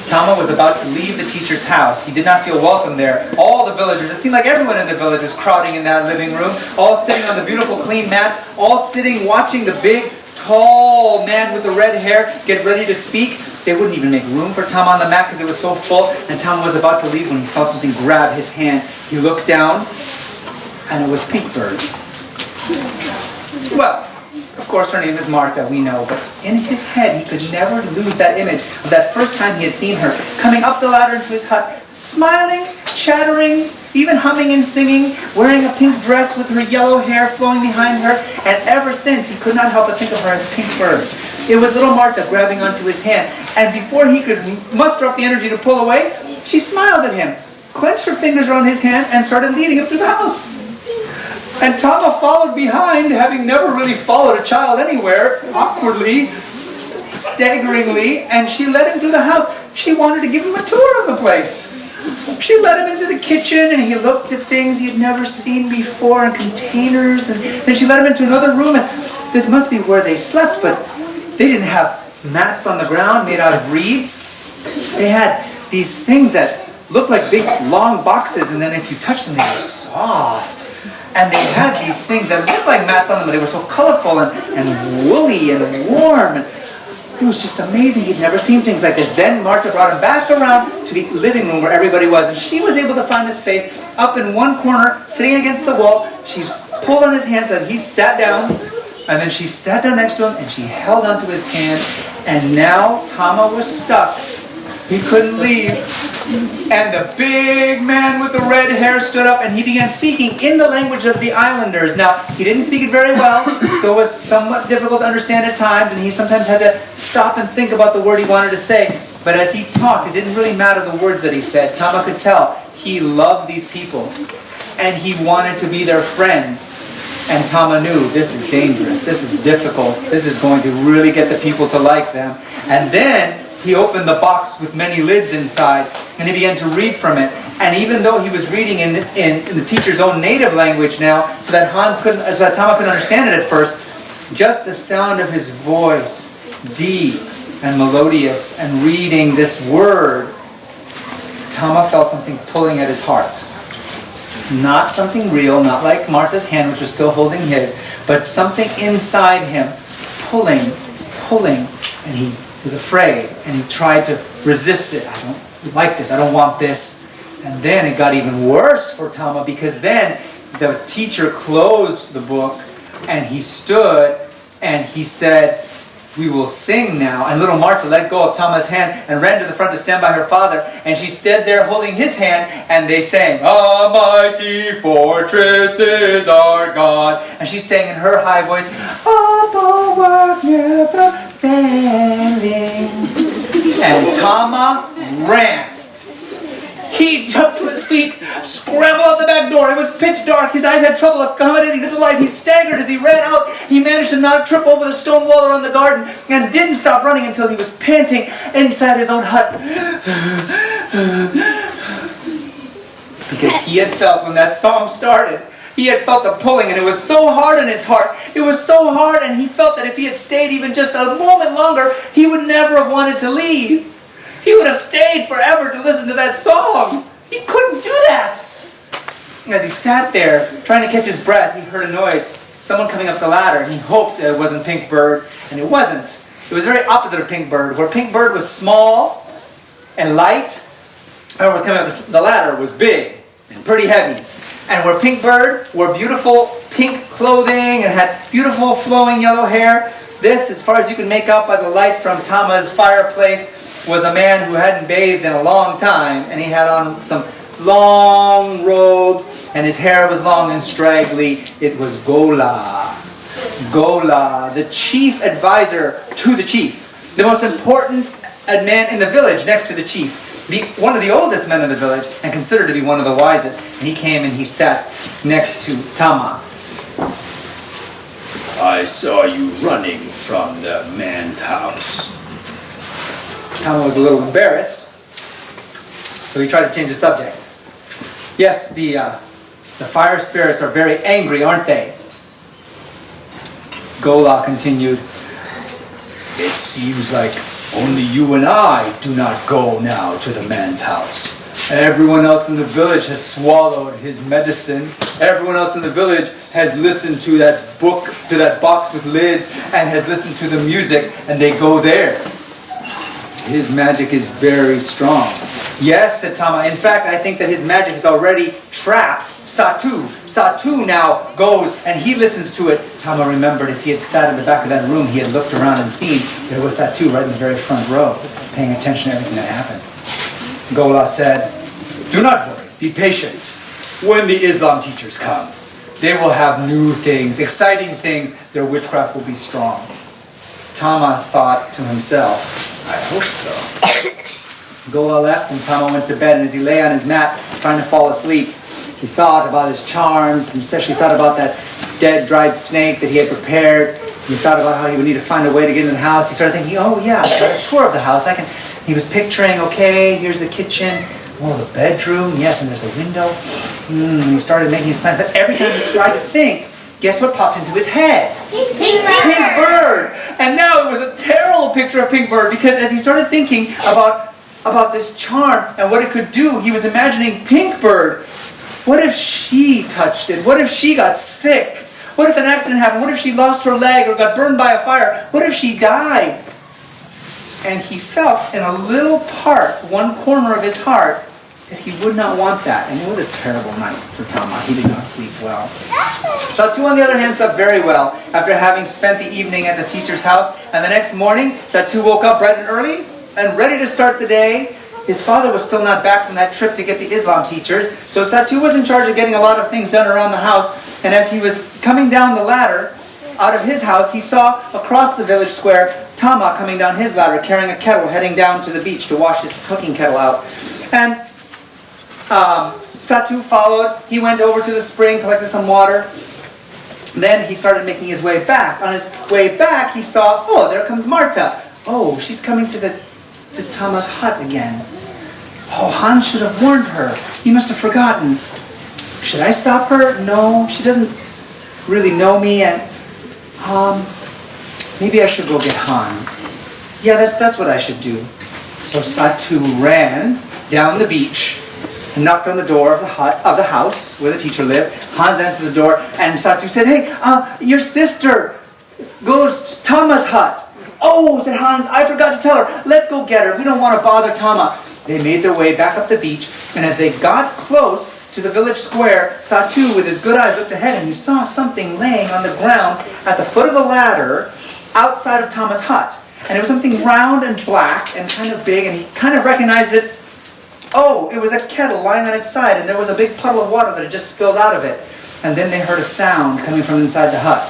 Tama was about to leave the teacher's house. He did not feel welcome there. All the villagers, it seemed like everyone in the village was crowding in that living room, all sitting on the beautiful clean mats, all sitting watching the big, tall man with the red hair get ready to speak. They wouldn't even make room for Tama on the mat because it was so full. And Tama was about to leave when he felt something grab his hand. He looked down, and it was Pinkbird. Well, of course her name is Marta, we know, but in his head he could never lose that image of that first time he had seen her, coming up the ladder into his hut, smiling, chattering, even humming and singing, wearing a pink dress with her yellow hair flowing behind her, and ever since he could not help but think of her as Pinkbird. It was little Marta grabbing onto his hand, and before he could muster up the energy to pull away, she smiled at him, clenched her fingers around his hand, and started leading him through the house. And Tama followed behind, having never really followed a child anywhere, awkwardly, staggeringly, and she led him through the house. She wanted to give him a tour of the place. She led him into the kitchen, and he looked at things he had never seen before, in containers, and then she led him into another room, and this must be where they slept, but they didn't have mats on the ground made out of reeds. They had these things that looked like big, long boxes, and then if you touched them, they were soft. And they had these things that looked like mats on them, but they were so colorful and woolly and warm. And it was just amazing. He'd never seen things like this. Then Marta brought him back around to the living room where everybody was. And she was able to find a space up in one corner, sitting against the wall. She pulled on his hand so that he sat down. And then she sat down next to him and she held onto his hand. And now Tama was stuck. He couldn't leave. And the big man with the red hair stood up and he began speaking in the language of the islanders. Now, he didn't speak it very well, so it was somewhat difficult to understand at times, and he sometimes had to stop and think about the word he wanted to say. But as he talked, it didn't really matter the words that he said. Tama could tell he loved these people, and he wanted to be their friend. And Tama knew, this is dangerous, this is difficult, this is going to really get the people to like them. And then he opened the box with many lids inside, and he began to read from it. And even though he was reading in the teacher's own native language now, so that Tama couldn't understand it at first, just the sound of his voice, deep and melodious, and reading this word, Tama felt something pulling at his heart. Not something real, not like Martha's hand, which was still holding his, but something inside him pulling, and he was afraid, and he tried to resist it. I don't like this, I don't want this. And then it got even worse for Tama, because then the teacher closed the book, and he stood, and he said, "We will sing now." And little Martha let go of Tama's hand and ran to the front to stand by her father, and she stood there holding his hand, and they sang, "A mighty fortress is our God." And she sang in her high voice, "A bulwark never failing." And Tama ran. He jumped to his feet, scrambled out the back door. It was pitch dark. His eyes had trouble accommodating to the light. He staggered as he ran out. He managed to not trip over the stone wall around the garden and didn't stop running until he was panting inside his own hut. Because he had felt when that song started, he had felt the pulling, and it was so hard in his heart. It was so hard, and he felt that if he had stayed even just a moment longer, he would never have wanted to leave. He would have stayed forever to listen to that song. He couldn't do that. As he sat there, trying to catch his breath, he heard a noise. Someone coming up the ladder. He hoped that it wasn't Pinkbird, and it wasn't. It was very opposite of Pinkbird. Where Pinkbird was small and light, whoever was coming up the ladder was big and pretty heavy. And where Pinkbird wore beautiful pink clothing and had beautiful flowing yellow hair, this, as far as you can make out by the light from Tama's fireplace, was a man who hadn't bathed in a long time, and he had on some long robes, and his hair was long and straggly. It was Gola. Gola, the chief advisor to the chief, the most important man in the village next to the chief, one of the oldest men in the village, and considered to be one of the wisest. And he came and he sat next to Tama. "I saw you running from the man's house." Tama was a little embarrassed, so he tried to change the subject. "Yes, the fire spirits are very angry, aren't they?" Gola continued. "It seems like Only you and I do not go now to the man's house. Everyone else in the village has swallowed his medicine. Everyone else in the village has listened to that book, to that box with lids, and has listened to the music, and they go there. His magic is very strong. Yes, said Tama. In fact, I think that his magic has already trapped Satoo. Satoo now goes and he listens to it. Tama remembered as he had sat in the back of that room, he had looked around and seen there was Satoo right in the very front row, paying attention to everything that happened. Gola said, "Do not worry, be patient. When the Islam teachers come, they will have new things, exciting things. Their witchcraft will be strong." Tama thought to himself, "I hope so." Gola left and Tama went to bed, and as he lay on his mat trying to fall asleep, he thought about his charms, and especially thought about that dead, dried snake that he had prepared. He thought about how he would need to find a way to get into the house. He started thinking, oh yeah, I've got a tour of the house. He was picturing, okay, here's the kitchen, oh, the bedroom, yes, and there's a window. And he started making his plans, but every time he tried to think, guess what popped into his head? Pink bird! And now it was a terrible picture of Pink Bird, because as he started thinking about this charm and what it could do, he was imagining Pink Bird. What if she touched it? What if she got sick? What if an accident happened? What if she lost her leg or got burned by a fire? What if she died? And he felt in a little part, one corner of his heart, that he would not want that. And it was a terrible night for Tama. He did not sleep well. Satoo, on the other hand, slept very well after having spent the evening at the teacher's house. And the next morning, Satoo woke up bright and early and ready to start the day. His father was still not back from that trip to get the Islam teachers, so Satoo was in charge of getting a lot of things done around the house. And as he was coming down the ladder out of his house, he saw across the village square Tama coming down his ladder carrying a kettle, heading down to the beach to wash his cooking kettle out. And Satoo followed. He went over to the spring, collected some water. Then he started making his way back. On his way back, he saw, oh, there comes Marta. Oh, she's coming to Tama's hut again. Oh, Hans should have warned her. He must have forgotten. Should I stop her? No, she doesn't really know me, and maybe I should go get Hans. Yeah, that's what I should do. So Satoo ran down the beach and knocked on the door of the house where the teacher lived. Hans answered the door, and Satoo said, "Hey, your sister goes to Tama's hut." "Oh," said Hans, "I forgot to tell her. Let's go get her. We don't want to bother Tama." They made their way back up the beach, and as they got close to the village square, Satoo, with his good eyes, looked ahead, and he saw something laying on the ground at the foot of the ladder outside of Tama's hut. And it was something round and black and kind of big, and he kind of recognized it. Oh, it was a kettle lying on its side, and there was a big puddle of water that had just spilled out of it. And then they heard a sound coming from inside the hut.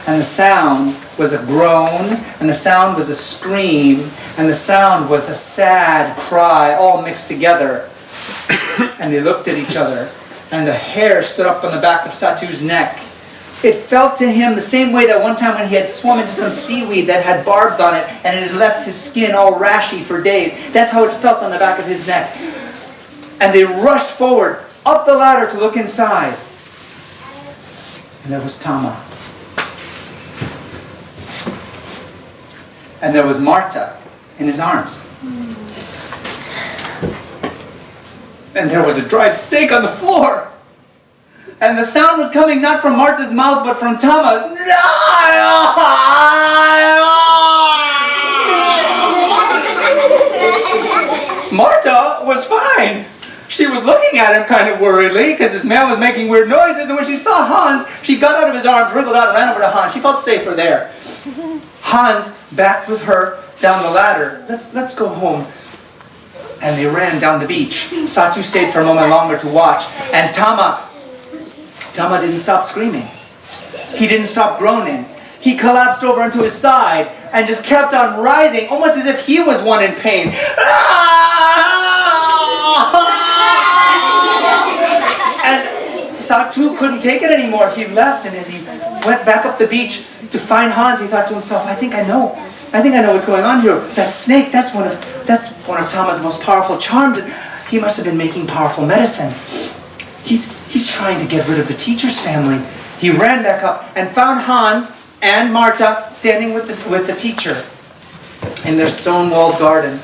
And the sound was a groan, and the sound was a scream, and the sound was a sad cry, all mixed together. And they looked at each other, and the hair stood up on the back of Satoo's neck. It felt to him the same way that one time when he had swum into some seaweed that had barbs on it, and it had left his skin all rashy for days. That's how it felt on the back of his neck. And they rushed forward, up the ladder to look inside. And there was Tama. And there was Marta in his arms. And there was a dried snake on the floor. And the sound was coming not from Marta's mouth, but from Tama's. Marta was fine. She was looking at him kind of worriedly because this man was making weird noises, and when she saw Hans, she got out of his arms, wriggled out, and ran over to Hans. She felt safer there. Hans backed with her down the ladder. Let's go home. And they ran down the beach. Satoo stayed for a moment longer to watch, and Tama didn't stop screaming. He didn't stop groaning. He collapsed over onto his side and just kept on writhing, almost as if he was one in pain. And Satoo couldn't take it anymore. He left, and as he went back up the beach to find Hans, he thought to himself, I think I know what's going on here. That snake, that's one of Tama's most powerful charms, and he must have been making powerful medicine. He's trying to get rid of the teacher's family. He ran back up and found Hans and Marta standing with the teacher. in their stone-walled garden.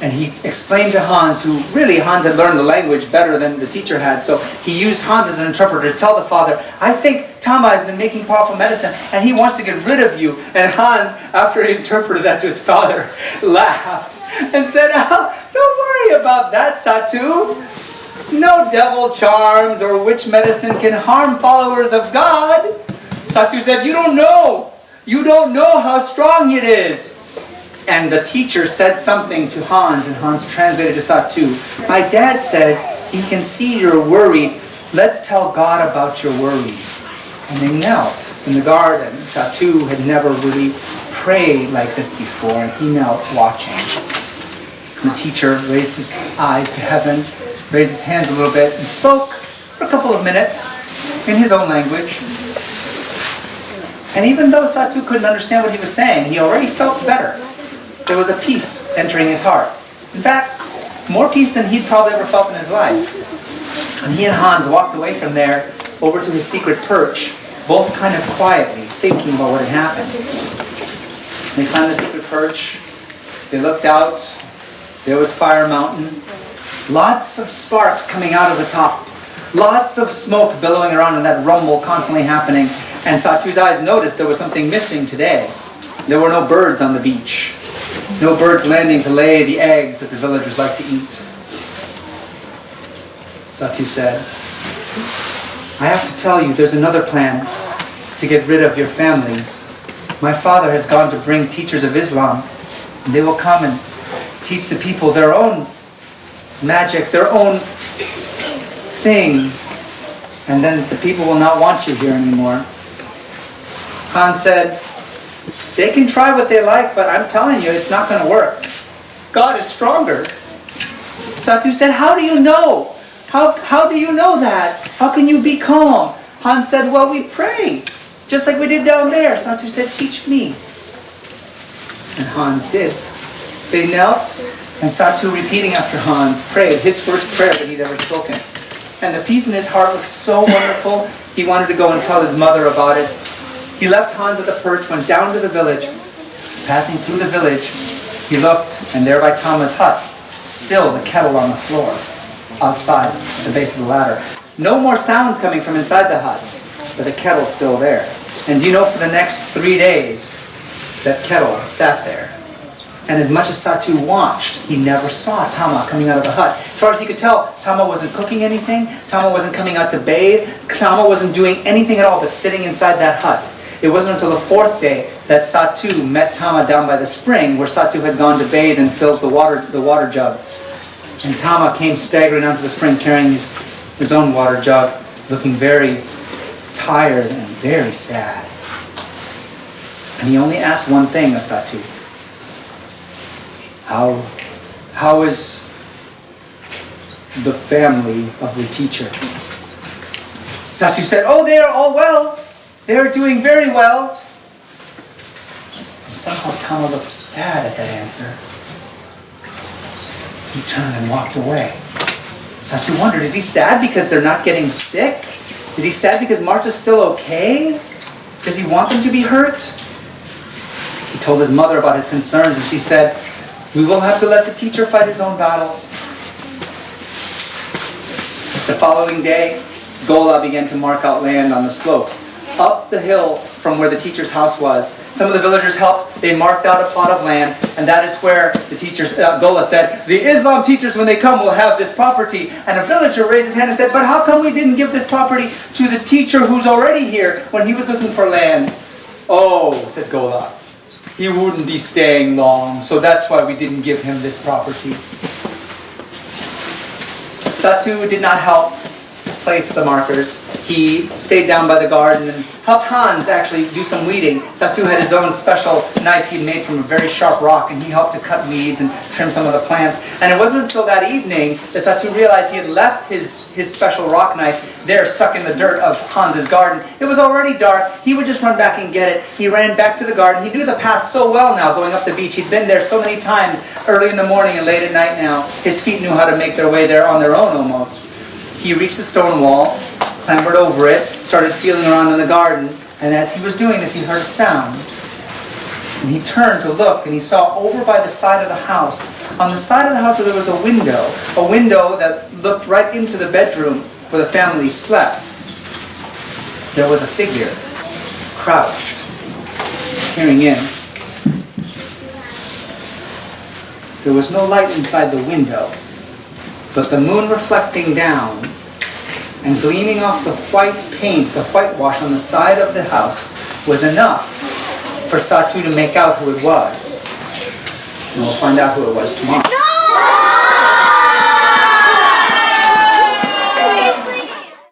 And he explained to Hans, who really Hans had learned the language better than the teacher had, so he used Hans as an interpreter to tell the father, I think Tama has been making powerful medicine and he wants to get rid of you. And Hans, after he interpreted that to his father, laughed and said, oh, don't worry about that, Satoo. No devil charms or witch medicine can harm followers of God. Satoo said, you don't know. You don't know how strong it is. And the teacher said something to Hans, and Hans translated to Satoo. My dad says he can see you're worried. Let's tell God about your worries. And they knelt in the garden. Satoo had never really prayed like this before, and he knelt watching. The teacher raised his eyes to heaven, raised his hands a little bit, and spoke for a couple of minutes in his own language. And even though Satoo couldn't understand what he was saying, he already felt better. There was a peace entering his heart. In fact, more peace than he'd probably ever felt in his life. And he and Hans walked away from there over to his secret perch, both kind of quietly, thinking about what had happened. They climbed the secret perch. They looked out. There was Fire Mountain. Lots of sparks coming out of the top. Lots of smoke billowing around and that rumble constantly happening. And Satoo's eyes noticed there was something missing today. There were no birds on the beach. No birds landing to lay the eggs that the villagers like to eat. Satoo said, I have to tell you, there's another plan to get rid of your family. My father has gone to bring teachers of Islam, and they will come and teach the people their own magic, their own thing, and then the people will not want you here anymore. Hans said, they can try what they like, but I'm telling you, it's not going to work. God is stronger. Satoo said, how do you know? How do you know that? How can you be calm? Hans said, well, we pray, just like we did down there. Satoo said, teach me. And Hans did. They knelt, and Satoo, repeating after Hans, prayed his first prayer that he'd ever spoken. And the peace in his heart was so wonderful, he wanted to go and tell his mother about it. He left Hans at the perch, went down to the village. Passing through the village, he looked, and there by Tama's hut, still the kettle on the floor, outside at the base of the ladder. No more sounds coming from inside the hut, but the kettle's still there. And do you know, for the next 3 days, that kettle sat there. And as much as Satoo watched, he never saw Tama coming out of the hut. As far as he could tell, Tama wasn't cooking anything, Tama wasn't coming out to bathe, Tama wasn't doing anything at all but sitting inside that hut. It wasn't until the 4th day that Satoo met Tama down by the spring, where Satoo had gone to bathe and filled the water jug. And Tama came staggering down to the spring carrying his own water jug, looking very tired and very sad. And he only asked one thing of Satoo. How is the family of the teacher? Satoo said, oh, they are all well. They are doing very well. And somehow Tama looked sad at that answer. He turned and walked away. Satoo wondered, is he sad because they're not getting sick? Is he sad because Marta's still okay? Does he want them to be hurt? He told his mother about his concerns, and she said, we will have to let the teacher fight his own battles. The following day, Gola began to mark out land on the slope, up the hill from where the teacher's house was. Some of the villagers helped. They marked out a plot of land, and that is where the teachers, Gola said, the Islam teachers, when they come, will have this property. And a villager raised his hand and said, but how come we didn't give this property to the teacher who's already here when he was looking for land? Oh, said Gola, he wouldn't be staying long, so that's why we didn't give him this property. Satoo did not help place the markers. He stayed down by the garden and helped Hans actually do some weeding. Satoo had his own special knife he'd made from a very sharp rock, and he helped to cut weeds and trim some of the plants. And it wasn't until that evening that Satoo realized he had left his special rock knife there stuck in the dirt of Hans's garden. It was already dark. He would just run back and get it. He ran back to the garden. He knew the path so well now going up the beach. He'd been there so many times, early in the morning and late at night now. His feet knew how to make their way there on their own almost. He reached the stone wall, clambered over it, started feeling around in the garden, and as he was doing this, he heard a sound. And he turned to look, and he saw over by the side of the house, on the side of the house where there was a window that looked right into the bedroom where the family slept, there was a figure, crouched, peering in. There was no light inside the window, but the moon reflecting down and gleaming off the white paint, the whitewash on the side of the house, was enough for Satoo to make out who it was. And we'll find out who it was tomorrow. No!